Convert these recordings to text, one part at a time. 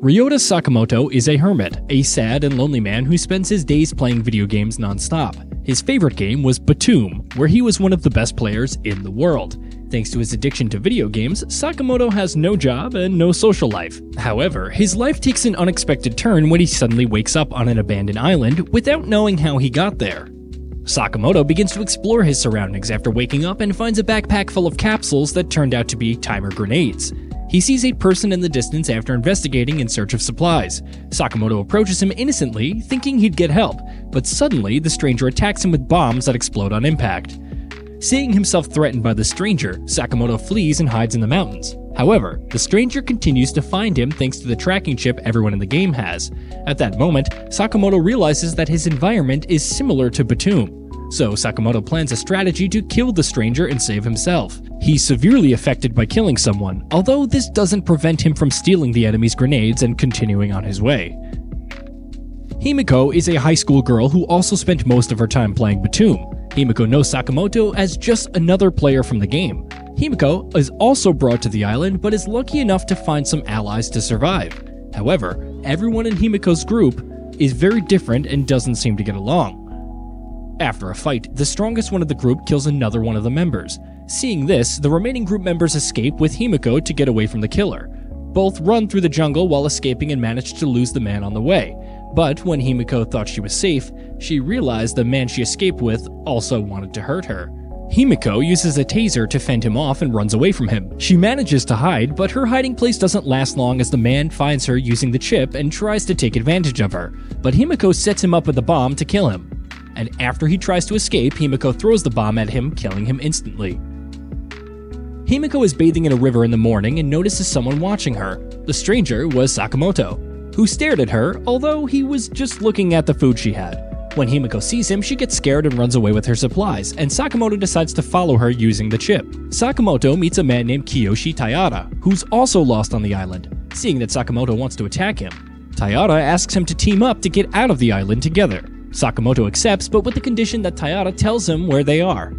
Ryota Sakamoto is a hermit, a sad and lonely man who spends his days playing video games non-stop. His favorite game was Btoom, where he was one of the best players in the world. Thanks to his addiction to video games, Sakamoto has no job and no social life. However, his life takes an unexpected turn when he suddenly wakes up on an abandoned island without knowing how he got there. Sakamoto begins to explore his surroundings after waking up and finds a backpack full of capsules that turned out to be timer grenades. He sees a person in the distance after investigating in search of supplies. Sakamoto approaches him innocently, thinking he'd get help, but suddenly the stranger attacks him with bombs that explode on impact. Seeing himself threatened by the stranger, Sakamoto flees and hides in the mountains. However, the stranger continues to find him thanks to the tracking chip everyone in the game has. At that moment, Sakamoto realizes that his environment is similar to Btoom. So Sakamoto plans a strategy to kill the stranger and save himself. He's severely affected by killing someone, although this doesn't prevent him from stealing the enemy's grenades and continuing on his way. Himiko is a high school girl who also spent most of her time playing Btoom. Himiko knows Sakamoto as just another player from the game. Himiko is also brought to the island but is lucky enough to find some allies to survive. However, everyone in Himiko's group is very different and doesn't seem to get along. After a fight, the strongest one of the group kills another one of the members. Seeing this, the remaining group members escape with Himiko to get away from the killer. Both run through the jungle while escaping and manage to lose the man on the way. But when Himiko thought she was safe, she realized the man she escaped with also wanted to hurt her. Himiko uses a taser to fend him off and runs away from him. She manages to hide, but her hiding place doesn't last long as the man finds her using the chip and tries to take advantage of her. But Himiko sets him up with a bomb to kill him. And after he tries to escape, Himiko throws the bomb at him, killing him instantly. Himiko is bathing in a river in the morning and notices someone watching her. The stranger was Sakamoto, who stared at her, although he was just looking at the food she had. When Himiko sees him, she gets scared and runs away with her supplies, and Sakamoto decides to follow her using the chip. Sakamoto meets a man named Kiyoshi Tayada, who's also lost on the island. Seeing that Sakamoto wants to attack him, Tayada asks him to team up to get out of the island together. Sakamoto accepts, but with the condition that Tayada tells him where they are.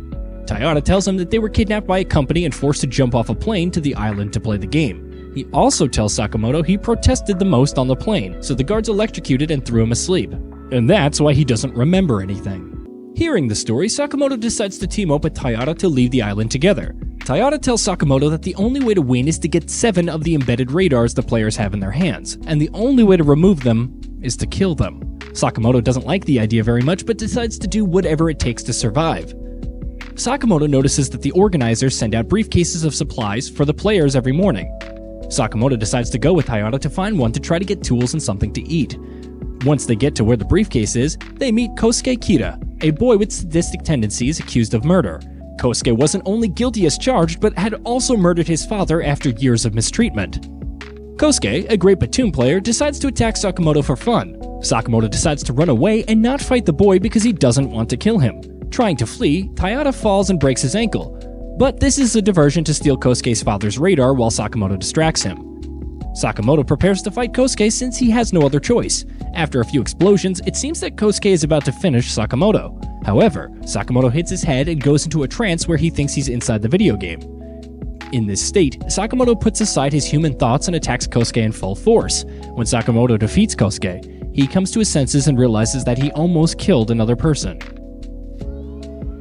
Tayada tells him that they were kidnapped by a company and forced to jump off a plane to the island to play the game. He also tells Sakamoto he protested the most on the plane, so the guards electrocuted and threw him asleep. And that's why he doesn't remember anything. Hearing the story, Sakamoto decides to team up with Tayada to leave the island together. Tayada tells Sakamoto that the only way to win is to get 7 of the embedded radars the players have in their hands, and the only way to remove them is to kill them. Sakamoto doesn't like the idea very much, but decides to do whatever it takes to survive. Sakamoto notices that the organizers send out briefcases of supplies for the players every morning. Sakamoto decides to go with Tayada to find one to try to get tools and something to eat. Once they get to where the briefcase is, they meet Kosuke Kira, a boy with sadistic tendencies accused of murder. Kosuke wasn't only guilty as charged, but had also murdered his father after years of mistreatment. Kosuke, a great Btoom player, decides to attack Sakamoto for fun. Sakamoto decides to run away and not fight the boy because he doesn't want to kill him. Trying to flee, Tayada falls and breaks his ankle. But this is a diversion to steal Kosuke's father's radar while Sakamoto distracts him. Sakamoto prepares to fight Kosuke since he has no other choice. After a few explosions, it seems that Kosuke is about to finish Sakamoto. However, Sakamoto hits his head and goes into a trance where he thinks he's inside the video game. In this state, Sakamoto puts aside his human thoughts and attacks Kosuke in full force. When Sakamoto defeats Kosuke, he comes to his senses and realizes that he almost killed another person.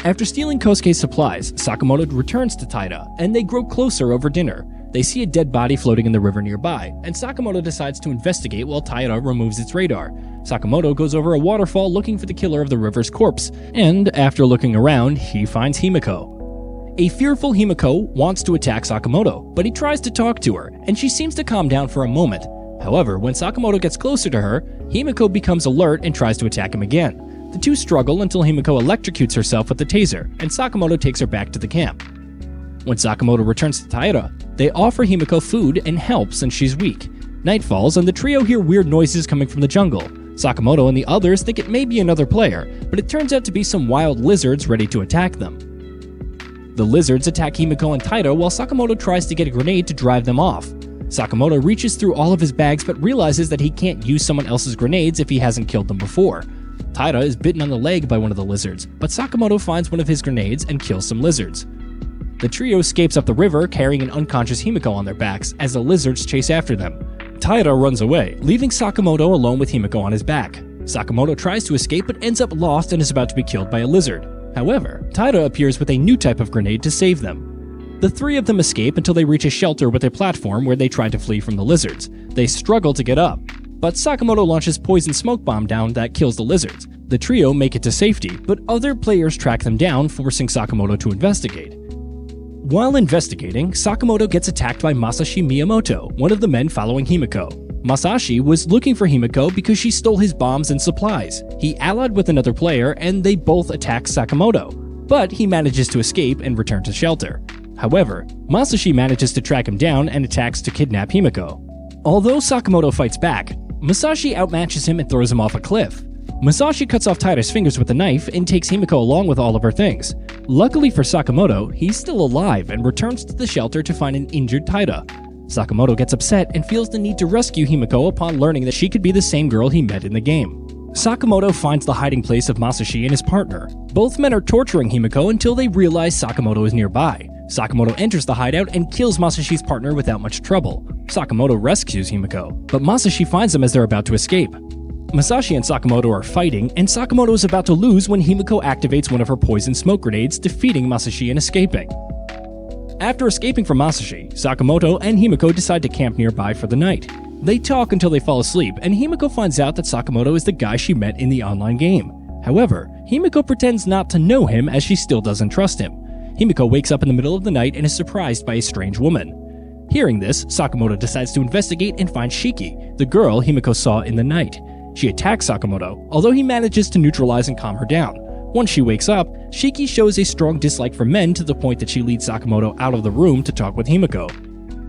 After stealing Kosuke's supplies, Sakamoto returns to Taira, and they grow closer over dinner. They see a dead body floating in the river nearby, and Sakamoto decides to investigate while Taira removes its radar. Sakamoto goes over a waterfall looking for the killer of the river's corpse, and after looking around, he finds Himiko. A fearful Himiko wants to attack Sakamoto, but he tries to talk to her, and she seems to calm down for a moment. However, when Sakamoto gets closer to her, Himiko becomes alert and tries to attack him again. The two struggle until Himiko electrocutes herself with the taser, and Sakamoto takes her back to the camp. When Sakamoto returns to Taira, they offer Himiko food and help since she's weak. Night falls, and the trio hear weird noises coming from the jungle. Sakamoto and the others think it may be another player, but it turns out to be some wild lizards ready to attack them. The lizards attack Himiko and Taira while Sakamoto tries to get a grenade to drive them off. Sakamoto reaches through all of his bags but realizes that he can't use someone else's grenades if he hasn't killed them before. Taira is bitten on the leg by one of the lizards, but Sakamoto finds one of his grenades and kills some lizards. The trio escapes up the river carrying an unconscious Himiko on their backs as the lizards chase after them. Taira runs away, leaving Sakamoto alone with Himiko on his back. Sakamoto tries to escape but ends up lost and is about to be killed by a lizard. However, Taira appears with a new type of grenade to save them. The three of them escape until they reach a shelter with a platform where they try to flee from the lizards. They struggle to get up, but Sakamoto launches poison smoke bomb down that kills the lizards. The trio make it to safety, but other players track them down, forcing Sakamoto to investigate. While investigating, Sakamoto gets attacked by Masashi Miyamoto, one of the men following Himiko. Masashi was looking for Himiko because she stole his bombs and supplies. He allied with another player and they both attack Sakamoto, but he manages to escape and return to shelter. However, Masashi manages to track him down and attacks to kidnap Himiko. Although Sakamoto fights back, Masashi outmatches him and throws him off a cliff. Masashi cuts off Taira's fingers with a knife and takes Himiko along with all of her things. Luckily for Sakamoto, he's still alive and returns to the shelter to find an injured Taira. Sakamoto gets upset and feels the need to rescue Himiko upon learning that she could be the same girl he met in the game. Sakamoto finds the hiding place of Masashi and his partner. Both men are torturing Himiko until they realize Sakamoto is nearby. Sakamoto enters the hideout and kills Masashi's partner without much trouble. Sakamoto rescues Himiko, but Masashi finds them as they're about to escape. Masashi and Sakamoto are fighting, and Sakamoto is about to lose when Himiko activates one of her poison smoke grenades, defeating Masashi and escaping. After escaping from Masashi, Sakamoto and Himiko decide to camp nearby for the night. They talk until they fall asleep, and Himiko finds out that Sakamoto is the guy she met in the online game. However, Himiko pretends not to know him as she still doesn't trust him. Himiko wakes up in the middle of the night and is surprised by a strange woman. Hearing this, Sakamoto decides to investigate and find Shiki, the girl Himiko saw in the night. She attacks Sakamoto, although he manages to neutralize and calm her down. Once she wakes up, Shiki shows a strong dislike for men to the point that she leads Sakamoto out of the room to talk with Himiko.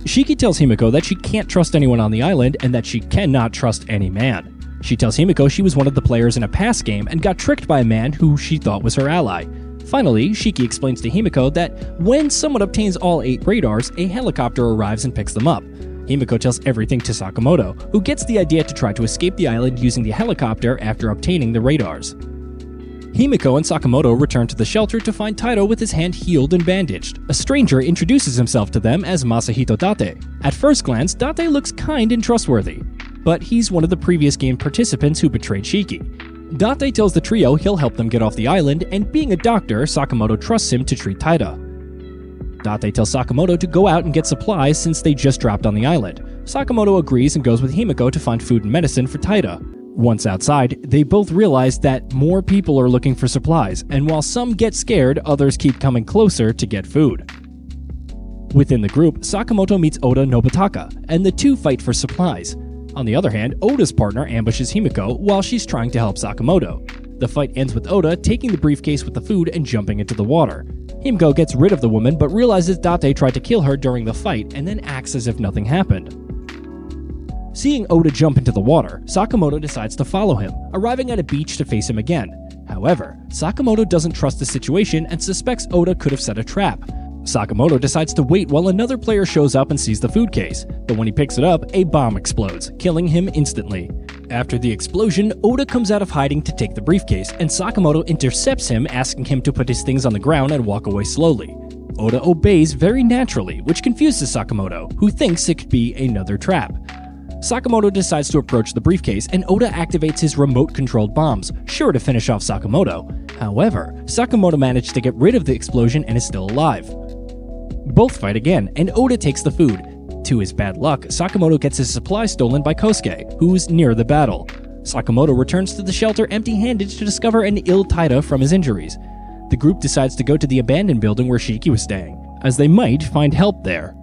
Shiki tells Himiko that she can't trust anyone on the island and that she cannot trust any man. She tells Himiko she was one of the players in a past game and got tricked by a man who she thought was her ally. Finally, Shiki explains to Himiko that when someone obtains all 8 radars, a helicopter arrives and picks them up. Himiko tells everything to Sakamoto, who gets the idea to try to escape the island using the helicopter after obtaining the radars. Himiko and Sakamoto return to the shelter to find Tairo with his hand healed and bandaged. A stranger introduces himself to them as Masahito Date. At first glance, Date looks kind and trustworthy, but he's one of the previous game participants who betrayed Shiki. Date tells the trio he'll help them get off the island, and being a doctor, Sakamoto trusts him to treat Taira. Date tells Sakamoto to go out and get supplies since they just dropped on the island. Sakamoto agrees and goes with Himiko to find food and medicine for Taira. Once outside, they both realize that more people are looking for supplies, and while some get scared, others keep coming closer to get food. Within the group, Sakamoto meets Oda Nobutaka, and the two fight for supplies. On the other hand, Oda's partner ambushes Himiko while she's trying to help Sakamoto. The fight ends with Oda taking the briefcase with the food and jumping into the water. Himiko gets rid of the woman but realizes Date tried to kill her during the fight and then acts as if nothing happened. Seeing Oda jump into the water, Sakamoto decides to follow him, arriving at a beach to face him again. However, Sakamoto doesn't trust the situation and suspects Oda could have set a trap. Sakamoto decides to wait while another player shows up and sees the food case, but when he picks it up, a bomb explodes, killing him instantly. After the explosion, Oda comes out of hiding to take the briefcase, and Sakamoto intercepts him, asking him to put his things on the ground and walk away slowly. Oda obeys very naturally, which confuses Sakamoto, who thinks it could be another trap. Sakamoto decides to approach the briefcase, and Oda activates his remote-controlled bombs, sure to finish off Sakamoto. However, Sakamoto managed to get rid of the explosion and is still alive. Both fight again, and Oda takes the food. To his bad luck, Sakamoto gets his supply stolen by Kosuke, who's near the battle. Sakamoto returns to the shelter empty-handed to discover an ill Taira from his injuries. The group decides to go to the abandoned building where Shiki was staying, as they might find help there.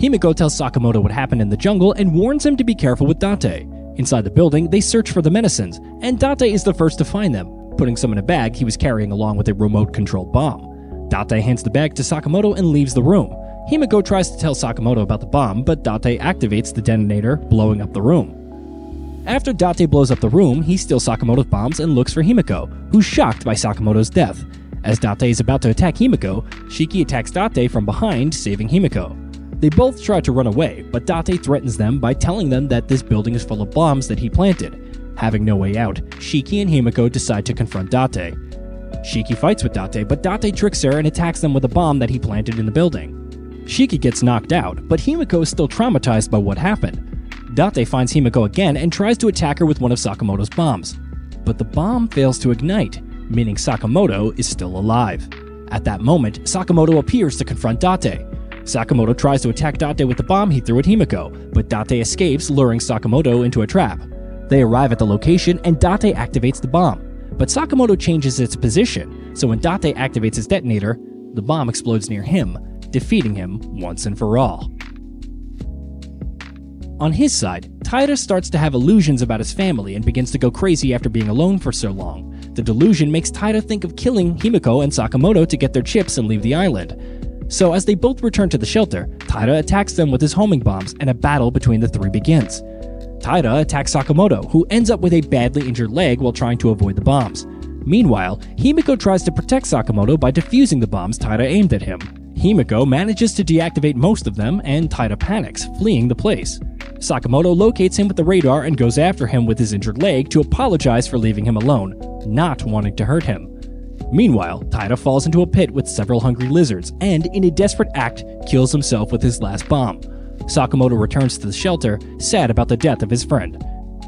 Himiko tells Sakamoto what happened in the jungle and warns him to be careful with Date. Inside the building, they search for the medicines, and Date is the first to find them, putting some in a bag he was carrying along with a remote-controlled bomb. Date hands the bag to Sakamoto and leaves the room. Himiko tries to tell Sakamoto about the bomb, but Date activates the detonator, blowing up the room. After Date blows up the room, he steals Sakamoto's bombs and looks for Himiko, who's shocked by Sakamoto's death. As Date is about to attack Himiko, Shiki attacks Date from behind, saving Himiko. They both try to run away, but Date threatens them by telling them that this building is full of bombs that he planted. Having no way out, Shiki and Himiko decide to confront Date. Shiki fights with Date, but Date tricks her and attacks them with a bomb that he planted in the building. Shiki gets knocked out, but Himiko is still traumatized by what happened. Date finds Himiko again and tries to attack her with one of Sakamoto's bombs. But the bomb fails to ignite, meaning Sakamoto is still alive. At that moment, Sakamoto appears to confront Date. Sakamoto tries to attack Date with the bomb he threw at Himiko, but Date escapes, luring Sakamoto into a trap. They arrive at the location and Date activates the bomb, but Sakamoto changes its position, so when Date activates his detonator, the bomb explodes near him, defeating him once and for all. On his side, Taira starts to have illusions about his family and begins to go crazy after being alone for so long. The delusion makes Taira think of killing Himiko and Sakamoto to get their chips and leave the island. So as they both return to the shelter, Taira attacks them with his homing bombs and a battle between the three begins. Taira attacks Sakamoto, who ends up with a badly injured leg while trying to avoid the bombs. Meanwhile, Himiko tries to protect Sakamoto by defusing the bombs Taira aimed at him. Himiko manages to deactivate most of them, and Taira panics, fleeing the place. Sakamoto locates him with the radar and goes after him with his injured leg to apologize for leaving him alone, not wanting to hurt him. Meanwhile, Taira falls into a pit with several hungry lizards and, in a desperate act, kills himself with his last bomb. Sakamoto returns to the shelter, sad about the death of his friend.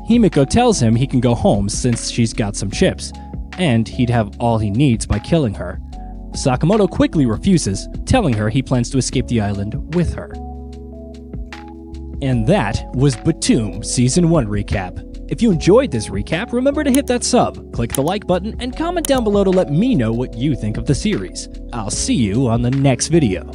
Himiko tells him he can go home since she's got some chips, and he'd have all he needs by killing her. Sakamoto quickly refuses, telling her he plans to escape the island with her. And that was Btoom Season 1 recap. If you enjoyed this recap, remember to hit that sub, click the like button, and comment down below to let me know what you think of the series. I'll see you on the next video.